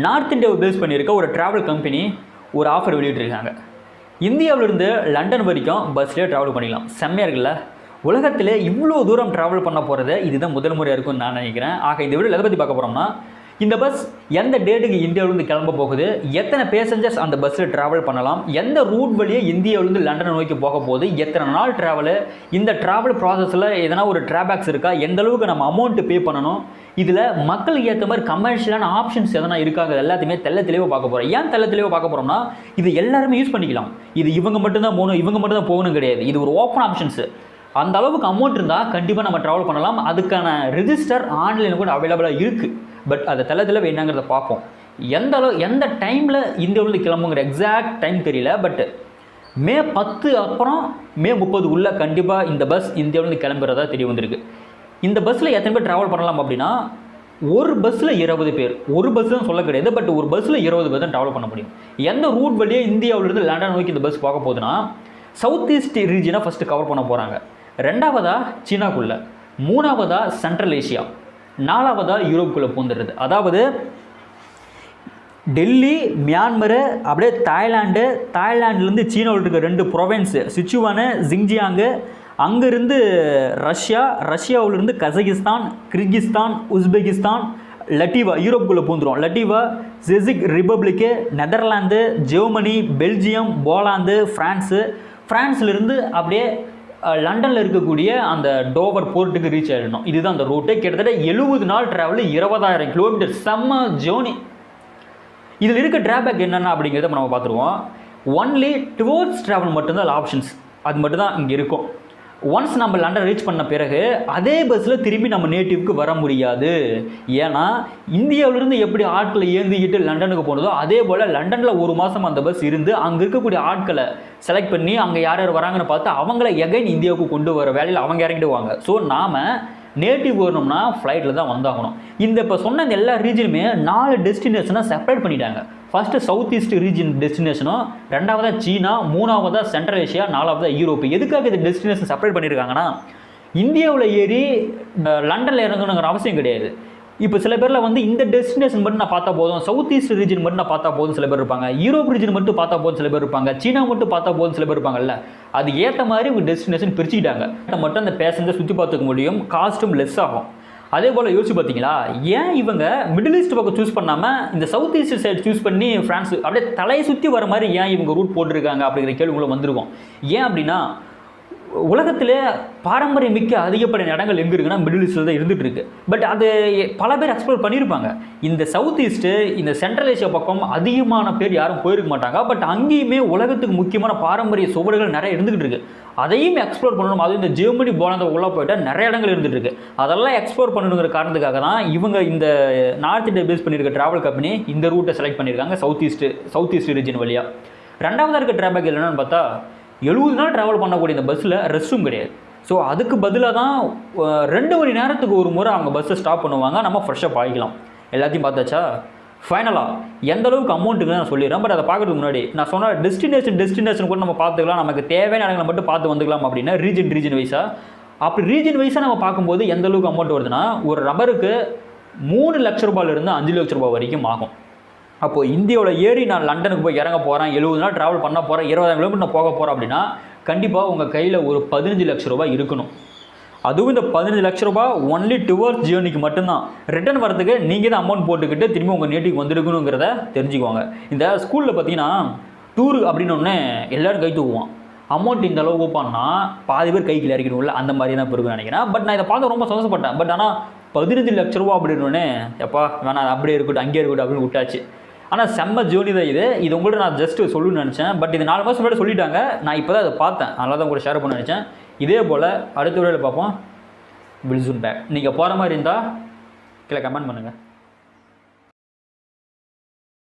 North இந்தியாவை base பண்ணியிருக்க ஒரு ட்ராவல் கம்பெனி ஒரு ஆஃபர் வெளியிட்டிருக்காங்க. இந்தியாவிலிருந்து லண்டன் வரைக்கும் பஸ்லேயே ட்ராவல் பண்ணிக்கலாம். செம்மையாக இருக்குல்ல? உலகத்திலே இவ்வளோ தூரம் ட்ராவல் பண்ண போகிறது இதுதான் முதல் முறையாக இருக்கும்னு நான் நினைக்கிறேன். ஆக இந்த வீடியோ எதை பற்றி பார்க்க போகிறோம்னா, இந்த பஸ் எந்த டேட்டுக்கு இந்தியாவிலேருந்து கிளம்ப போகுது, எத்தனை பேசஞ்சர்ஸ் அந்த பஸ்ஸில் ட்ராவல் பண்ணலாம், எந்த ரூட் வழியே இந்தியாவிலேருந்து லண்டன் நோக்கி போக போகுது, எத்தனை நாள் ட்ராவலு, இந்த ட்ராவல் ப்ராசஸில் எதனா ஒரு ட்ராபேக்ஸ் இருக்கா, எந்த அளவுக்கு நம்ம அமௌண்ட்டு பே பண்ணணும், இதில் மக்களுக்கு ஏற்ற மாதிரி கமர்ஷியலான ஆப்ஷன்ஸ் எதனா இருக்காங்க எல்லாத்தையுமே தெளிவாக பார்க்க போகிறோம். ஏன் தெளிவாக பார்க்க போகிறோம்னா, இது எல்லாருமே யூஸ் பண்ணிக்கலாம். இது இவங்க மட்டும்தான் போகணும், இவங்க மட்டும்தான் போகணும் கிடையாது. இது ஒரு ஓப்பன் ஆப்ஷன்ஸு. அந்த அளவுக்கு அமௌண்ட் இருந்தால் கண்டிப்பாக நம்ம ட்ராவல் பண்ணலாம். அதுக்கான ரிஜிஸ்டர் ஆன்லைனில் கூட அவைலபிளாக இருக்குது. பட் அதை தெளிவாக என்னங்கிறத பார்ப்போம். எந்த டைமில் இந்தியாவிலேருந்து கிளம்புங்கிற எக்ஸாக்ட் டைம் தெரியல. பட் மே 10 அப்புறம் மே 30 உள்ள கண்டிப்பாக இந்த பஸ் இந்தியாவிலேருந்து கிளம்புறதா தெரிய வந்திருக்கு. இந்த பஸ்ஸில் எத்தனை பேர் ட்ராவல் பண்ணலாம் அப்படின்னா, ஒரு பஸ்ஸில் 20 பேர். ஒரு பஸ் தான் சொல்ல கிடையாது. பட் ஒரு பஸ்ஸில் 20 பேர் தான் ட்ராவல் பண்ண முடியும். எந்த ரூட் வழியே இந்தியாவிலிருந்து லண்டன் நோக்கி இந்த பஸ் பார்க்க போகுதுன்னா, சவுத் ஈஸ்ட் ரீஜனை ஃபஸ்ட்டு கவர் பண்ண போகிறாங்க. ரெண்டாவதாக சீனாக்குள்ளே, மூணாவதாக சென்ட்ரல் ஏஷியா, நாலாவதாக யூரோப்புக்குள்ளே பூந்துடுறது. அதாவது டெல்லி, மியான்மரு, அப்படியே தாய்லாண்டுலேருந்து சீனாவில் இருக்க 2 ப்ரொவின்ஸு, சிச்சுவானு, ஜிங்ஜியாங்கு, அங்கேருந்து ரஷ்யாவிலிருந்து கசகிஸ்தான், கிர்கிஸ்தான், உஸ்பெகிஸ்தான், லட்டிவா யூரோப்புக்குள்ளே பூந்துடும். லட்டிவா, செசிக் republic, Netherlands, Germany, Belgium, Poland, ஃப்ரான்ஸ்லேருந்து அப்படியே லண்டனில் இருக்கக்கூடிய அந்த டோவர் போர்ட்டுக்கு ரீச் ஆகிடணும். இதுதான் அந்த ரூட்டு. கிட்டத்தட்ட 70 நாள் ட்ராவலு, 20,000 கிலோமீட்டர். செம்ம ஜேர்னி. இதில் இருக்க ட்ராபேக் என்னென்ன அப்படிங்கிறத நம்ம பார்த்துருவோம். ஒன்லி டுவர்ட்ஸ் ட்ராவல் மட்டும்தான் ஆப்ஷன்ஸ். அது மட்டும்தான் இங்கே இருக்கும். ஒன்ஸ் நம்ம லண்டன் ரீச் பண்ண பிறகு அதே பஸ்ஸில் திரும்பி நம்ம நேட்டிவ்க்கு வர முடியாது. ஏன்னா இந்தியாவிலிருந்து எப்படி ஆட்களை ஏந்திக்கிட்டு லண்டனுக்கு போனதோ அதே போல் லண்டனில் 1 மாதம் அந்த பஸ் இருந்து அங்கே இருக்கக்கூடிய ஆட்களை செலக்ட் பண்ணி அங்கே யார் யார் வராங்கன்னு பார்த்து அவங்கள எகைன் இந்தியாவுக்கு கொண்டு வர வேலையில் அவங்க இறங்கிடுவாங்க. ஸோ நாம் நேட்டிவ் வரணும்னா ஃப்ளைட்டில் தான் வந்தாகணும். இப்போ சொன்ன எல்லா ரீஜனுமே 4 டெஸ்டினேஷனை செப்பரேட் பண்ணிட்டாங்க. ஃபஸ்ட்டு சவுத் ஈஸ்ட் ரீஜன் டெஸ்டினேஷனும், ரெண்டாவதாக சீனா, மூணாவதாக சென்ட்ரல் ஏஷியா, நாலாவதாக யூரோப்பு. எதுக்காக இந்த டெஸ்டினேஷன் செப்பரேட் பண்ணியிருக்காங்கன்னா, இந்தியாவில் ஏறி லண்டனில் இறங்கணுங்கிற அவசியம் கிடையாது. இப்போ சில பேரில் இந்த டெஸ்டினேஷன் மட்டும் நான் பார்த்தா போதும், சவுத் ஈஸ்ட் ரீஜன் மட்டும் நான் பார்த்தா போதும் சில பேர் இருப்பாங்க, யூரோப் ரீஜன் மட்டும் பார்த்தா போதும் சில பேர் இருப்பாங்க, சீனா மட்டும் பார்த்தா போதும் சில பேர் இருப்பாங்கல்ல. அது ஏற்ற மாதிரி உங்கள் டெஸ்டினேஷன் பிரிச்சுக்கிட்டாங்க. மட்டும் அந்த பேசஞ்சர் சுற்றி பார்த்துக்க முடியும், காஸ்ட்டும் லெஸ் ஆகும். அதே போல் யோசிச்சு பார்த்தீங்களா, ஏன் இவங்க மிடில் ஈஸ்ட் பக்கம் சூஸ் பண்ணாமல் இந்த சவுத் ஈஸ்ட் சைடு சூஸ் பண்ணி ஃப்ரான்ஸ் அப்படியே தலையை சுற்றி வர மாதிரி ஏன் இவங்க ரூட் போட்டிருக்காங்க அப்படிங்கிற கேள்விக்குள்ள வந்திருக்கும். ஏன் அப்படின்னா, உலகத்திலே பாரம்பரியம் மிக்க அதிகப்படியான இடங்கள் எங்கே இருக்குன்னா மிடில் ஈஸ்ட்டில் தான் இருந்துகிட்டு இருக்கு. பட் அது பல பேர் எக்ஸ்ப்ளோர் பண்ணியிருப்பாங்க. இந்த சவுத் ஈஸ்ட்டு, இந்த சென்ட்ரல் ஏஷியா பக்கம் அதிகமான பேர் யாரும் போயிருக்க மாட்டாங்க. பட் அங்கேயுமே உலகத்துக்கு முக்கியமான பாரம்பரிய சுவடுகள் நிறைய இருந்துகிட்டு இருக்கு. அதையும் எக்ஸ்ப்ளோர் பண்ணணும். அதுவும் இந்த ஜெர்மனி, போலாந்து உள்ளே போய்ட்டால் நிறைய இடங்கள் இருந்துகிட்டு இருக்கு. அதெல்லாம் எக்ஸ்ப்ளோர் பண்ணணுங்கிற காரணத்துக்காக தான் இவங்க இந்த நார்த் இந்தியா பேஸ் பண்ணியிருக்க ட்ராவல் கம்பெனி இந்த ரூட்டை செலக்ட் பண்ணியிருக்காங்க, சவுத் ஈஸ்ட் ரீஜன் வழியாக. ரெண்டாவதாக இருக்க ட்ராபேக் என்னென்னு பார்த்தா, 70 நாள் ட்ராவல் பண்ணக்கூடிய இந்த பஸ்ஸில் ரெஸ்ட்ரூம் கிடையாது. ஸோ அதுக்கு பதிலாக தான் 2 மணி நேரத்துக்கு ஒரு முறை அவங்க பஸ்ஸை ஸ்டாப் பண்ணுவாங்க. நம்ம ஃப்ரெஷ்ஷாக ஆகிக்கலாம். எல்லாத்தையும் பார்த்தாச்சா? ஃபைனலாக எந்த அளவுக்கு அமௌண்ட்டுக்கு நான் சொல்லிடுறேன். பட் அதை பார்க்கறதுக்கு முன்னாடி நான் சொன்ன டெஸ்டினேஷன் கூட நம்ம பார்த்துக்கலாம். நமக்கு தேவையான இடங்களை மட்டும் பார்த்து வந்துக்கலாம் அப்படின்னா ரீஜன் வைஸாக. அப்படி ரீஜன் வைஸாக நம்ம பார்க்கும்போது எந்த அளவுக்கு அமௌண்ட் வருதுன்னா, ஒரு நபருக்கு 3 லட்ச ரூபாயிலிருந்து 5 லட்ச ரூபாய் வரைக்கும் ஆகும். அப்போது இந்தியாவில் ஏறி நான் லண்டனுக்கு போய் இறங்க போகிறேன், 70 நாள் ட்ராவல் பண்ண போகிறேன், 20,000 கிலோமீட்டர் நான் போக போகிறேன் அப்படின்னா கண்டிப்பாக உங்கள் கையில் ஒரு 15 லட்ச ரூபாய் இருக்கணும். அதுவும் இந்த 15 லட்ச ரூபாய் ஒன்லி டுவர்ட்ஸ் ஜேர்னிக்கு மட்டும்தான். ரிட்டர்ன் வரதுக்கு நீங்கள் தான் அமௌண்ட் போட்டுக்கிட்டு திரும்பி உங்கள் நேட்டிவ்க்கு வந்துருக்கணுங்கிறத தெரிஞ்சுக்குவாங்க. இந்த ஸ்கூலில் பார்த்தீங்கன்னா டூரு அப்படின்னு ஒன்று எல்லோரும் கை தூக்குவான். அமௌண்ட் இந்த அளவு ஓப்பான்னா பாதி பேர் கைக்கு இறக்கணும்ல, அந்த மாதிரி தான் இருக்குன்னு நினைக்கிறேன். பட் நான் இதை பார்த்து ரொம்ப சந்தோஷப்பட்டேன். பட் ஆனால் 15 லட்ச ரூபா அப்படின்னோடனே எப்பா வேணாம், அப்படியே இருக்கட்டும், அங்கேயே இருக்கட்டும் அப்படின்னு விட்டாச்சு. ஆனால் செம்ம ஜேர்னி தான் இது உங்கள்கிட்ட நான் ஜஸ்ட்டு சொல்லணும்னு நினச்சேன். பட் இது 4 மாதம் முன்னாடி சொல்லிட்டாங்க. நான் இப்போ தான் அதை பார்த்தேன். அதனால தான் கூட ஷேர் பண்ண நினச்சேன். இதே போல் அடுத்த வீடியோவில் பார்ப்போம். Will soon back. நீங்கள் போகிற மாதிரி இருந்தால் கீழே கமெண்ட் பண்ணுங்கள்.